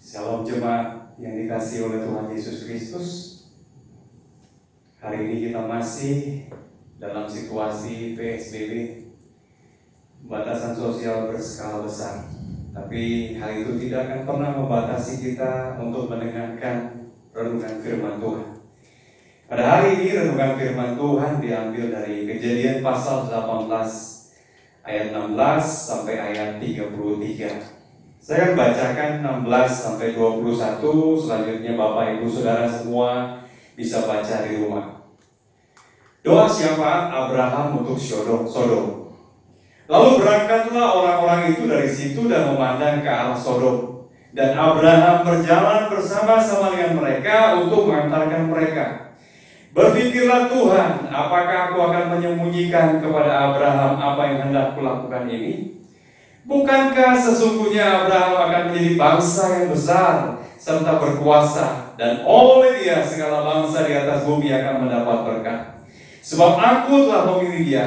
Salam jemaat yang dikasihi oleh Tuhan Yesus Kristus. Hari ini kita masih dalam situasi PSBB, batasan sosial berskala besar. Tapi hal itu tidak akan pernah membatasi kita untuk mendengarkan renungan firman Tuhan. Pada hari ini renungan firman Tuhan diambil dari Kejadian pasal 18 ayat 16 sampai ayat 33. Saya akan bacakan 16 sampai 21, selanjutnya Bapak Ibu Saudara semua bisa baca di rumah. Doa syafaat Abraham untuk Sodom. Lalu berangkatlah orang-orang itu dari situ dan memandang ke arah Sodom. Dan Abraham berjalan bersama-sama dengan mereka untuk mengantarkan mereka. Berpikirlah Tuhan, apakah aku akan menyembunyikan kepada Abraham apa yang hendak kulakukan ini? Bukankah sesungguhnya Abraham akan menjadi bangsa yang besar serta berkuasa, dan oleh dia segala bangsa di atas bumi akan mendapat berkat. Sebab aku telah memilih dia,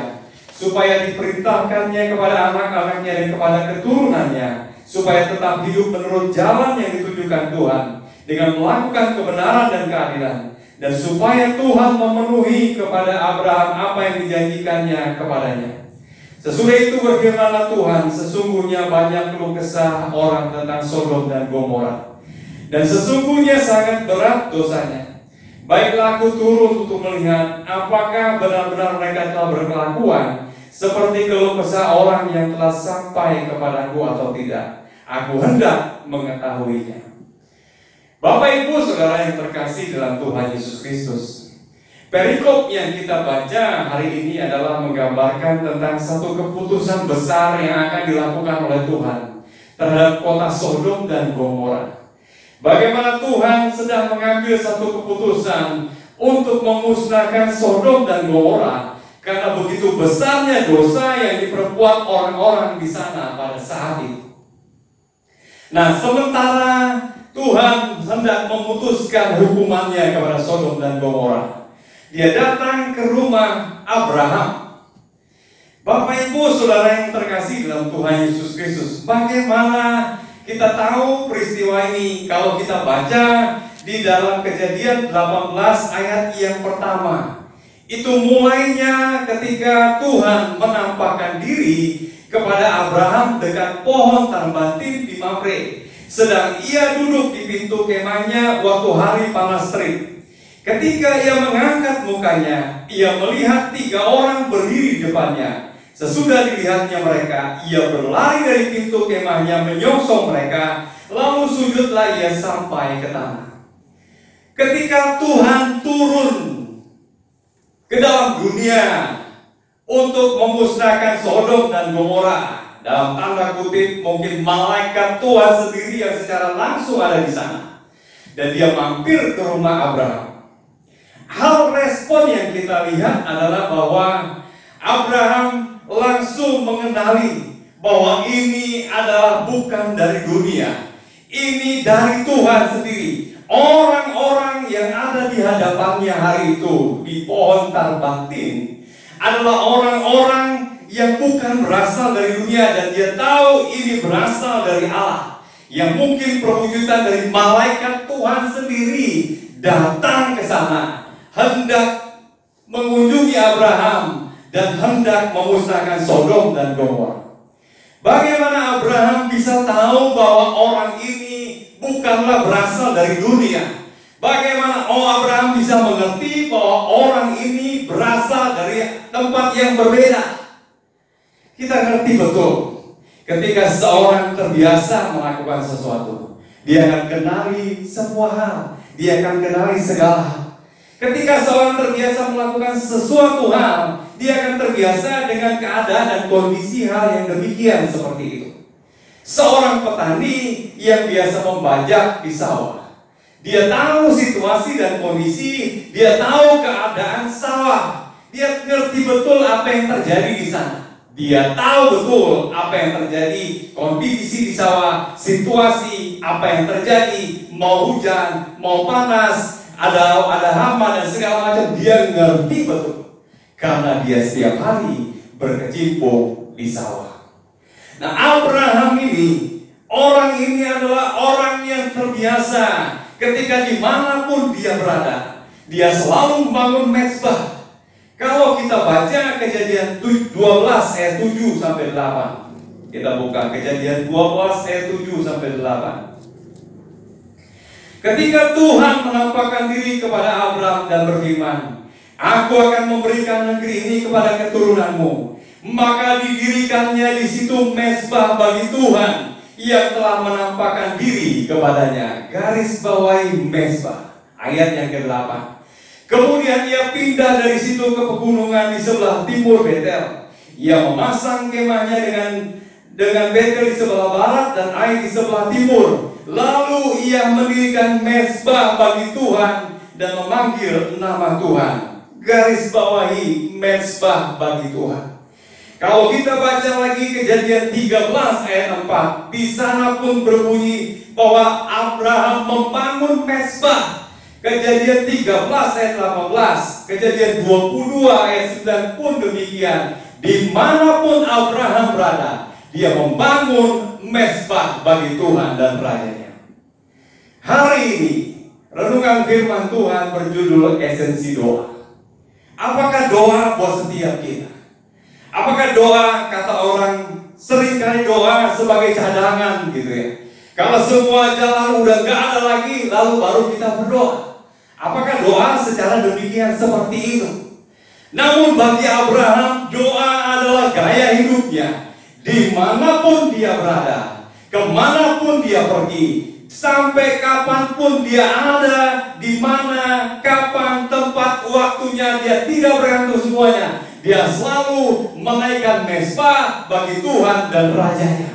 supaya diperintahkannya kepada anak-anaknya dan kepada keturunannya, supaya tetap hidup menurut jalan yang ditujukan Tuhan, dengan melakukan kebenaran dan keadilan, dan supaya Tuhan memenuhi kepada Abraham apa yang dijanjikannya kepadanya. Sesudah itu berfirmanlah Tuhan, sesungguhnya banyak keluh kesah orang tentang Sodom dan Gomora, dan sesungguhnya sangat berat dosanya. Baiklah aku turun untuk melihat apakah benar-benar mereka telah berkelakuan seperti keluh kesah orang yang telah sampai kepadaku atau tidak. Aku hendak mengetahuinya. Bapak Ibu Saudara yang terkasih dalam Tuhan Yesus Kristus, perikop yang kita baca hari ini adalah menggambarkan tentang satu keputusan besar yang akan dilakukan oleh Tuhan terhadap kota Sodom dan Gomora. Bagaimana Tuhan sedang mengambil satu keputusan untuk memusnahkan Sodom dan Gomora karena begitu besarnya dosa yang diperbuat orang-orang di sana pada saat itu. Nah, sementara Tuhan hendak memutuskan hukumannya kepada Sodom dan Gomora, dia datang ke rumah Abraham. Bapak Ibu Saudara yang terkasih dalam Tuhan Yesus Kristus, bagaimana kita tahu peristiwa ini kalau kita baca di dalam Kejadian 18 ayat yang pertama. Itu mulainya ketika Tuhan menampakkan diri kepada Abraham dekat pohon tarbantin di Mamre, sedang ia duduk di pintu kemahnya waktu hari panas terik. Ketika ia mengangkat mukanya, ia melihat 3 orang berdiri di depannya. Sesudah dilihatnya mereka, ia berlari dari pintu kemahnya menyongsong mereka, lalu sujudlah ia sampai ke tanah. Ketika Tuhan turun ke dalam dunia untuk memusnahkan Sodom dan Gomora, dalam tanda kutip mungkin malaikat Tuhan sendiri yang secara langsung ada di sana, dan dia mampir ke rumah Abraham. Hal respon yang kita lihat adalah bahwa Abraham langsung mengenali bahwa ini adalah bukan dari dunia, ini dari Tuhan sendiri. Orang-orang yang ada di hadapannya hari itu di pohon tarbantin adalah orang-orang yang bukan berasal dari dunia, dan dia tahu ini berasal dari Allah, yang mungkin perwujudan dari malaikat Tuhan sendiri datang ke sana, hendak mengunjungi Abraham dan hendak memusnahkan Sodom dan Gomora. Bagaimana Abraham bisa tahu bahwa orang ini bukanlah berasal dari dunia? Bagaimana Abraham bisa mengerti bahwa orang ini berasal dari tempat yang berbeda? Kita ngerti betul ketika seorang terbiasa melakukan sesuatu, dia akan kenali semua hal, dia akan kenali segala hal. Ketika seorang terbiasa melakukan sesuatu hal, dia akan terbiasa dengan keadaan dan kondisi hal yang demikian seperti itu. Seorang petani yang biasa membajak di sawah, dia tahu situasi dan kondisi, dia tahu keadaan sawah, dia ngerti betul apa yang terjadi di sana. Dia tahu betul apa yang terjadi, kondisi di sawah, situasi apa yang terjadi, mau hujan, mau panas, ada hama dan segala macam, dia ngerti betul karena dia setiap hari berkecimpung di sawah. Nah, Abraham ini, orang ini adalah orang yang terbiasa biasa ketika dimanapun dia berada. Dia selalu membangun mezbah. Kalau kita baca Kejadian 12 ayat 7 sampai 8. Kita buka Kejadian 12 ayat 7 sampai 8. Ketika Tuhan menampakkan diri kepada Abraham dan berfirman, "Aku akan memberikan negeri ini kepada keturunanmu." Maka didirikannya di situ mezbah bagi Tuhan yang telah menampakkan diri kepadanya. Garis bawahi mezbah. Ayat yang ke-8. Kemudian ia pindah dari situ ke pegunungan di sebelah timur Betel. Ia memasang kemahnya dengan Betel di sebelah barat dan Ai di sebelah timur. Lalu ia mendirikan mezbah bagi Tuhan dan memanggil nama Tuhan. Garis bawahi mezbah bagi Tuhan. Kalau kita baca lagi Kejadian 13 ayat 4, di sana pun berbunyi bahwa Abraham membangun mezbah. Kejadian 13 ayat 18, Kejadian 22 ayat 9 pun demikian. Dimanapun Abraham berada, dia membangun mezbah bagi Tuhan dan rajanya. Hari ini renungan firman Tuhan berjudul esensi doa. Apakah doa buat setiap kita? Apakah doa, kata orang, seringkali doa sebagai cadangan gitu ya. Kalau semua jalan udah gak ada lagi, lalu baru kita berdoa. Apakah doa secara demikian seperti itu? Namun bagi Abraham, doa adalah gaya hidupnya. Dimanapun dia berada, kemanapun dia pergi, sampai kapanpun dia ada, di mana, kapan, tempat, waktunya, dia tidak bergantung semuanya. Dia selalu menaikkan mezbah bagi Tuhan dan rajanya.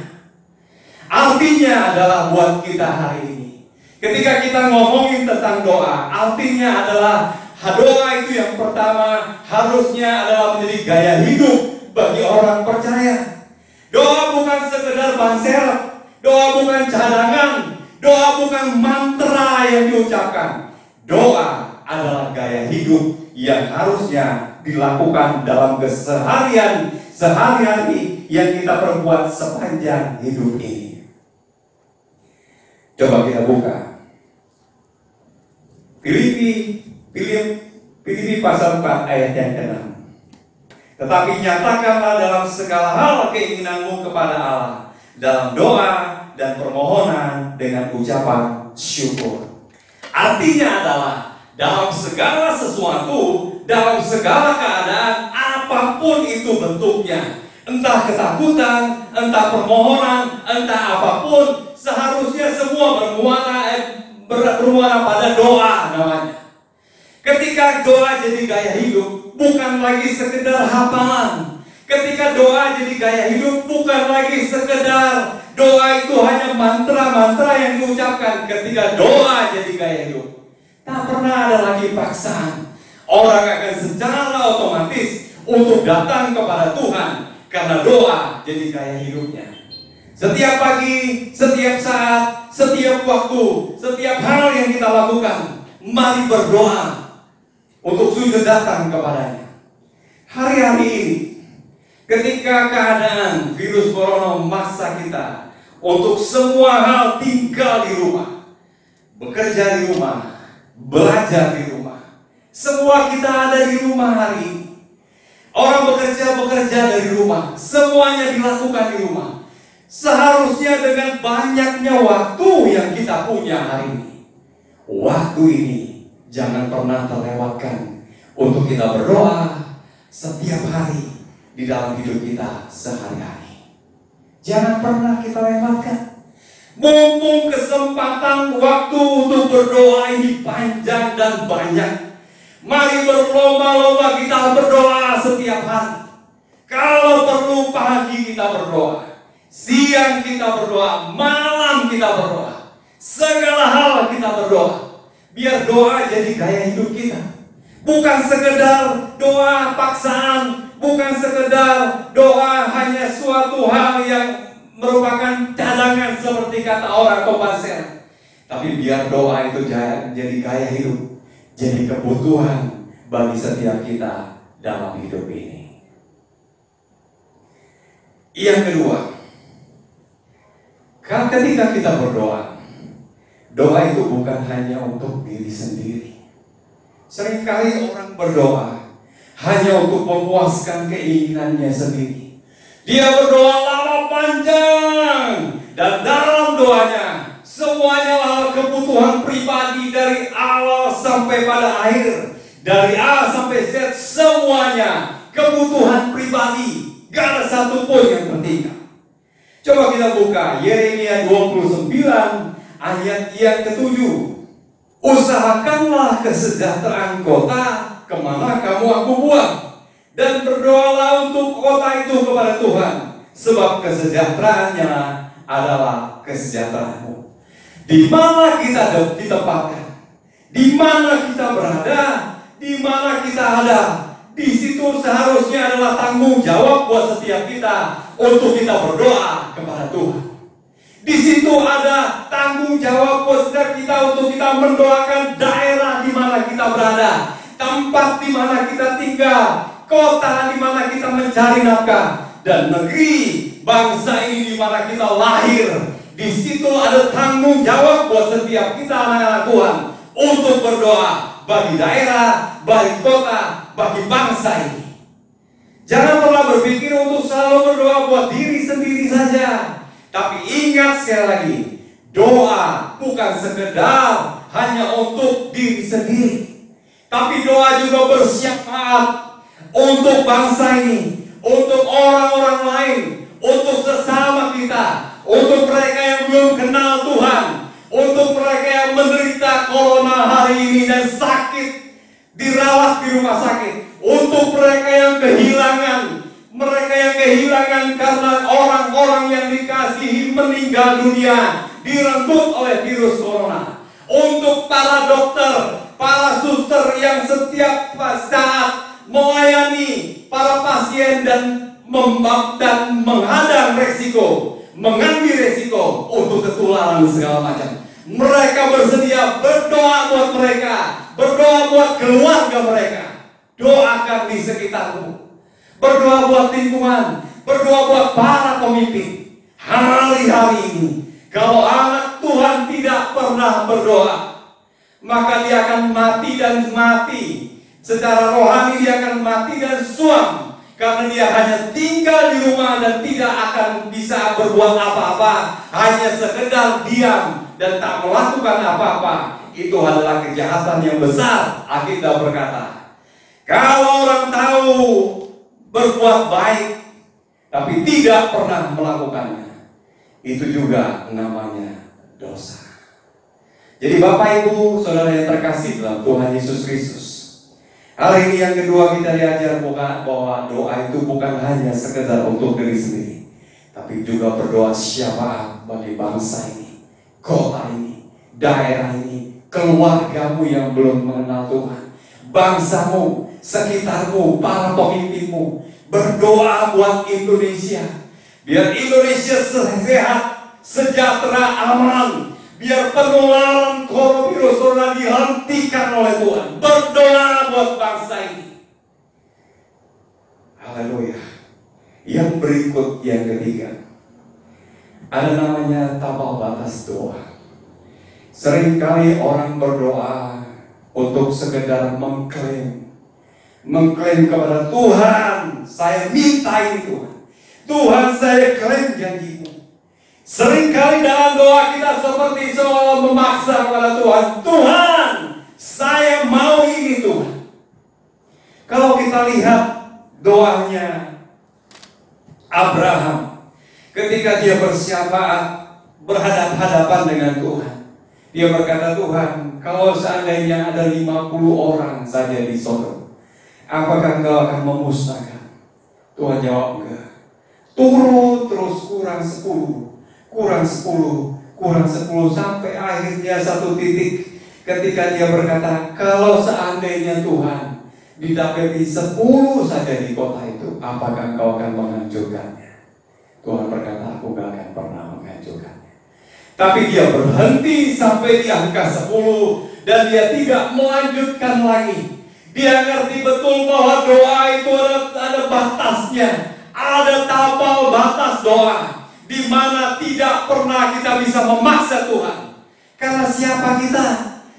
Artinya adalah buat kita hari ini, ketika kita ngomongin tentang doa, artinya adalah doa itu yang pertama harusnya adalah menjadi gaya hidup bagi orang percaya. Doa bukan sekedar ban serep, doa bukan cadangan, doa bukan mantra yang diucapkan. Doa adalah gaya hidup yang harusnya dilakukan dalam keseharian sehari-hari yang kita perbuat sepanjang hidup ini. Coba kita buka Filipi pasal 4 ayat yang ke-6. Tetapi nyatakanlah dalam segala hal keinginanmu kepada Allah dalam doa dan permohonan dengan ucapan syukur. Artinya adalah dalam segala sesuatu, dalam segala keadaan, apapun itu bentuknya, entah ketakutan, entah permohonan, entah apapun, seharusnya semua bermuara pada doa namanya. Ketika doa jadi gaya hidup, bukan lagi sekedar hafalan. Ketika doa jadi gaya hidup, bukan lagi sekedar doa itu hanya mantra-mantra yang diucapkan. Ketika doa jadi gaya hidup, tak pernah ada lagi paksaan. Orang akan secara otomatis untuk datang kepada Tuhan karena doa jadi gaya hidupnya. Setiap pagi, setiap saat, setiap waktu, setiap hal yang kita lakukan, mari berdoa untuk sujud datang kepadanya. Hari-hari ini, ketika keadaan virus corona memaksa kita untuk semua hal tinggal di rumah, bekerja di rumah, belajar di rumah, semua kita ada di rumah hari ini. Orang bekerja dari rumah, semuanya dilakukan di rumah. Seharusnya dengan banyaknya waktu yang kita punya hari ini, waktu ini jangan pernah terlewatkan untuk kita berdoa setiap hari di dalam hidup kita sehari-hari. Jangan pernah kita lewatkan. Mumpung kesempatan waktu untuk berdoa ini panjang dan banyak, mari berlomba-lomba kita berdoa setiap hari. Kalau perlu pagi kita berdoa, siang kita berdoa, malam kita berdoa, segala hal kita berdoa. Biar doa jadi gaya hidup kita. Bukan sekedar doa paksaan, bukan sekedar doa hanya suatu hal yang merupakan cadangan seperti kata orang pembaser. Tapi biar doa itu jadi gaya hidup, jadi kebutuhan bagi setiap kita dalam hidup ini. Yang kedua, ketika kita berdoa, Doa itu bukan hanya untuk diri sendiri. Seringkali orang berdoa hanya untuk memuaskan keinginannya sendiri. Dia berdoa lama panjang, dan dalam doanya semuanya adalah kebutuhan pribadi dari awal sampai pada akhir. Dari A sampai Z semuanya kebutuhan pribadi. Gak ada satu pun yang tertinggal. Coba kita buka Yeremia 29 ayat yang ke-7. Usahakanlah kesejahteraan kota kemana kamu aku buang, dan berdoalah untuk kota itu kepada Tuhan, sebab kesejahteraannya adalah kesejahteraanmu. Di mana kita ditempatkan, di mana kita berada, di mana kita ada, di situ seharusnya adalah tanggung jawab buat setiap kita untuk kita berdoa kepada Tuhan. Di situ ada tanggung jawab buat setiap kita untuk kita mendoakan daerah di mana kita berada, tempat di mana kita tinggal, kota di mana kita mencari nafkah, dan negeri bangsa ini di mana kita lahir. Di situ ada tanggung jawab buat setiap kita anak-anak Tuhan untuk berdoa bagi daerah, bagi kota, bagi bangsa ini. Jangan pernah berpikir untuk selalu berdoa buat diri sendiri saja. Tapi ingat sekali lagi, doa bukan sekedar hanya untuk diri sendiri, tapi doa juga bersyafaat untuk bangsa ini, untuk orang-orang lain, untuk sesama kita, untuk mereka yang belum kenal Tuhan, untuk mereka yang menderita corona hari ini dan sakit, dirawat di rumah sakit, untuk mereka yang kehilangan karena orang-orang yang dikasihi meninggal dunia, direnggut oleh virus corona. Untuk para dokter, para suster yang setiap saat melayani para pasien dan menghadang resiko, mengambil resiko untuk ketularan segala macam. Mereka bersedia berdoa buat mereka, berdoa buat keluarga mereka. Doakan di sekitarmu, berdoa buat lingkungan, berdoa buat para pemimpin. Hari-hari ini, kalau anak Tuhan tidak pernah berdoa, maka dia akan mati dan mati. Secara rohani dia akan mati dan suam, karena dia hanya tinggal di rumah dan tidak akan bisa berbuat apa-apa, hanya sekedar diam dan tak melakukan apa-apa. Itu adalah kejahatan yang besar. Alkitab berkata, kalau orang tahu berbuat baik tapi tidak pernah melakukannya, itu juga namanya dosa. Jadi Bapak Ibu Saudara yang terkasih dalam Tuhan Yesus Kristus, hari ini yang kedua kita diajar bahwa doa itu bukan hanya sekedar untuk diri sendiri, tapi juga berdoa syafaat bagi bangsa ini, kota ini, daerah ini, keluargamu yang belum mengenal Tuhan, bangsamu, sekitarmu, para pemimpinmu. Berdoa buat Indonesia, biar Indonesia sehat, sejahtera, aman. Biar penularan virus corona dihentikan oleh Tuhan. Berdoa buat bangsa ini. Haleluya. Yang berikut, yang ketiga, ada namanya tapal batas doa. Seringkali orang berdoa untuk sekedar mengklaim kepada Tuhan, saya minta ini Tuhan. Tuhan, saya klaim janjimu. Seringkali dalam doa kita seperti seolah memaksa kepada Tuhan. Tuhan, saya mau ini Tuhan. Kalau kita lihat doanya Abraham, ketika dia bersyafaat berhadapan dengan Tuhan, dia berkata, Tuhan, kalau seandainya ada 50 orang saja di Sodom, apakah engkau akan memusnahkan? Tuhan jawab, enggak. Turun terus, kurang 10 sampai akhirnya satu titik ketika dia berkata, kalau seandainya Tuhan didapati 10 saja di kota itu, apakah engkau akan menghancurkannya? Tuhan berkata, aku gak akan pernah menghancurkannya. Tapi dia berhenti sampai di angka 10 dan dia tidak melanjutkan lagi. Dia ngerti betul bahwa doa itu ada batasnya, ada tapal batas doa, di mana tidak pernah kita bisa memaksa Tuhan. Karena siapa siapa kita?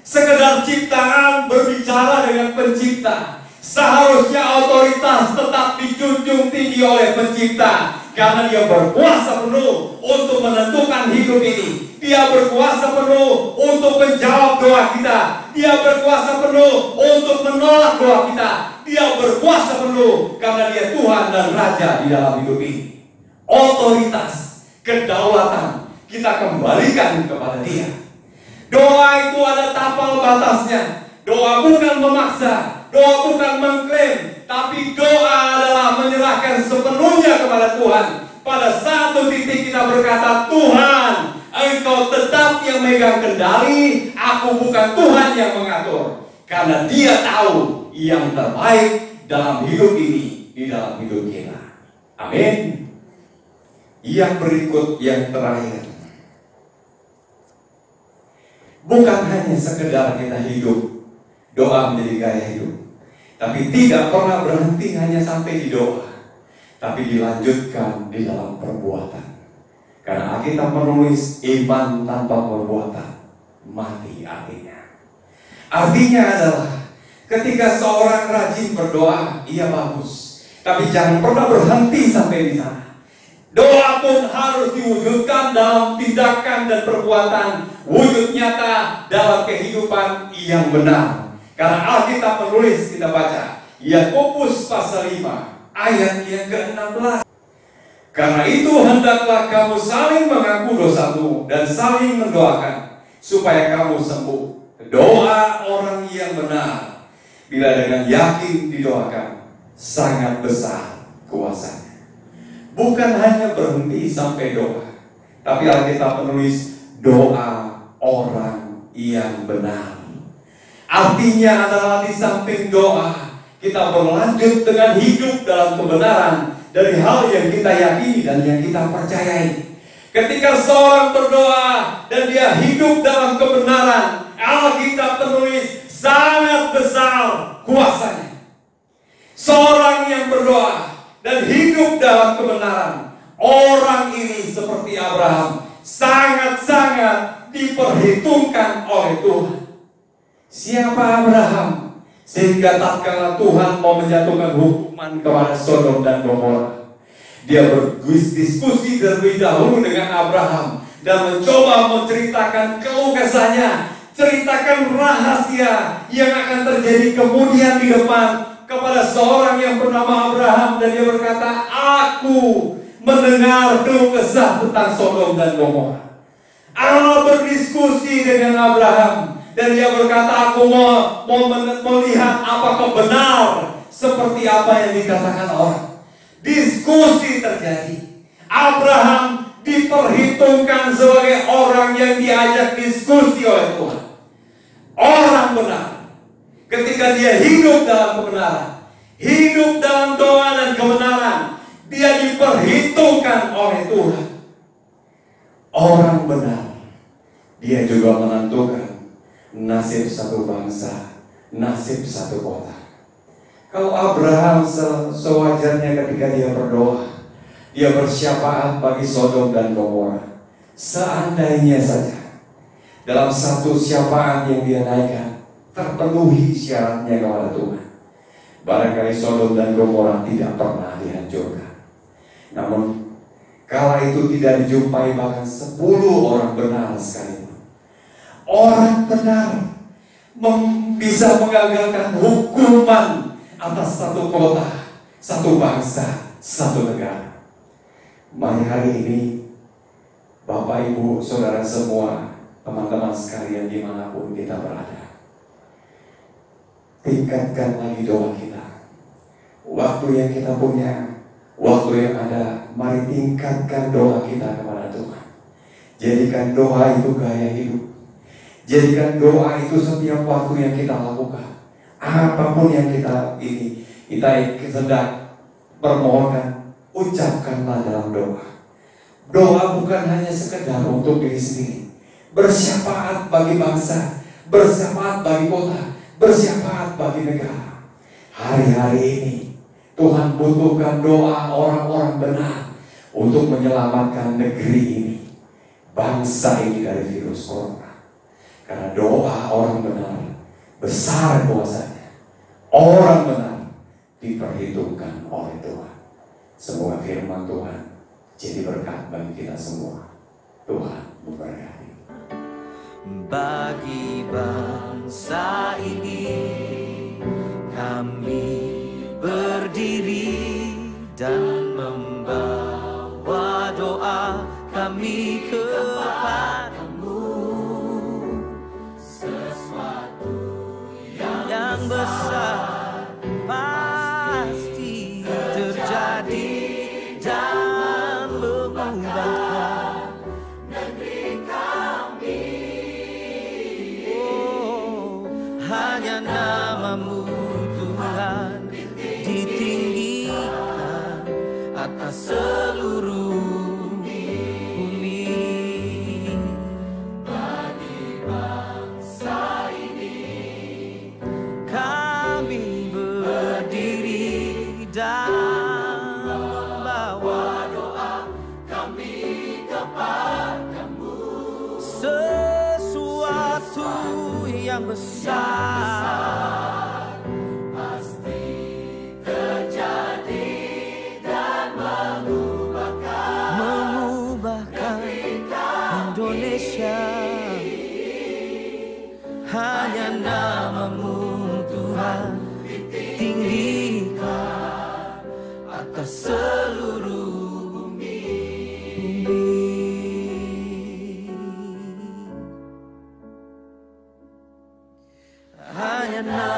Sekedar ciptaan berbicara dengan pencipta. Seharusnya otoritas tetap dijunjung tinggi oleh pencipta, karena dia berkuasa penuh untuk menentukan hidup ini. Dia berkuasa penuh untuk menjawab doa kita. Dia berkuasa penuh untuk menolak doa kita. Dia berkuasa penuh karena dia Tuhan dan Raja di dalam hidup ini. Otoritas, kedaulatan kita kembalikan kepada dia. Doa itu ada tapal batasnya. Doa bukan memaksa, doa bukan mengklaim, tapi doa adalah menyerahkan sepenuhnya kepada Tuhan. Pada satu titik kita berkata, Tuhan, Engkau tetap yang megang kendali, aku bukan Tuhan yang mengatur. Karena dia tahu yang terbaik dalam hidup ini, di dalam hidup kita. Amin. Yang berikut, yang terakhir. Bukan hanya sekedar kita hidup, doa menjadi gaya hidup, tapi tidak pernah berhenti hanya sampai di doa, tapi dilanjutkan di dalam perbuatan. Karena Alkitab menulis iman tanpa perbuatan mati artinya. Artinya adalah ketika seorang rajin berdoa, ia bagus, tapi jangan pernah berhenti sampai di sana. Doa pun harus diwujudkan dalam tindakan dan perbuatan, wujud nyata dalam kehidupan yang benar. Karena Alkitab menulis, kita baca Yakobus pasal 5 ayat yang ke-16. Karena itu hendaklah kamu saling mengaku dosamu dan saling mendoakan supaya kamu sembuh. Doa orang yang benar, bila dengan yakin didoakan, sangat besar kuasanya. Bukan hanya berhenti sampai doa, tapi Alkitab menulis doa orang yang benar. Artinya adalah di samping doa, kita berlanjut dengan hidup dalam kebenaran dari hal yang kita yakini dan yang kita percayai. Ketika seorang berdoa dan dia hidup dalam kebenaran, Alkitab menulis sangat besar kuasanya. Seorang yang berdoa dan hidup dalam kebenaran, orang ini seperti Abraham, sangat-sangat diperhitungkan oleh Tuhan. Siapa Abraham? Sehingga tatkala Tuhan mau menjatuhkan hukuman kepada Sodom dan Gomora, dia berdiskusi terlebih dahulu dengan Abraham dan mencoba menceritakan keluh kesahnya, ceritakan rahasia yang akan terjadi kemudian di depan kepada seorang yang bernama Abraham. Dan dia berkata, aku mendengar keluh kesah tentang Sodom dan Gomora. Allah berdiskusi dengan Abraham dan dia berkata, aku mau melihat apakah benar seperti apa yang dikatakan orang. Diskusi terjadi. Abraham diperhitungkan sebagai orang yang diajak diskusi oleh Tuhan. Orang benar. Ketika dia hidup dalam kebenaran, hidup dalam doa dan kebenaran, dia diperhitungkan oleh Tuhan. Orang benar, dia juga menentukan nasib satu bangsa, nasib satu kota. Kalau Abraham sewajarnya ketika dia berdoa, dia bersyafaat bagi Sodom dan Gomora. Seandainya saja dalam satu syafaat yang dia naikkan terpenuhi syaratnya kepada Tuhan, barangkali Sodom dan Gomora tidak pernah dihancurkan. Namun kala itu tidak dijumpai bahkan 10 orang benar sekalipun. Orang benar bisa mengagalkan hukuman atas satu kota, satu bangsa, satu negara. Mari hari ini Bapak, Ibu, Saudara semua, teman-teman sekalian dimanapun kita berada, tingkatkan lagi doa kita. Waktu yang kita punya, waktu yang ada, mari tingkatkan doa kita kepada Tuhan. Jadikan doa itu gaya hidup. Jadikan doa itu setiap waktu yang kita lakukan. Apapun yang kita sedang permohonan, ucapkanlah dalam doa. Doa bukan hanya sekedar untuk diri sendiri. Bersyafaat bagi bangsa, bersyafaat bagi kota, bersyafaat bagi negara. Hari-hari ini Tuhan butuhkan doa orang-orang benar untuk menyelamatkan negeri ini, bangsa ini dari virus corona. Karena doa orang benar besar kuasanya. Orang benar diperhitungkan oleh Tuhan. Semoga firman Tuhan jadi berkat bagi kita semua. Tuhan memberkati. Bagi bangsa ini kami berdiri dan membawa doa kami kepadamu. Sesuatu yang besar pasti terjadi dan mengubahkan negeri kami. Oh, hanya namamu Tuhan ditinggikan atas seluruh bumi. Bagi bangsa ini kami berdiri dan membawa doa kami kepadamu. Sesuatu yang besar pasti terjadi dan mengubahkan Indonesia. Hanya namamu Tuhan tinggikan atas seluruh bumi. Hanya namamu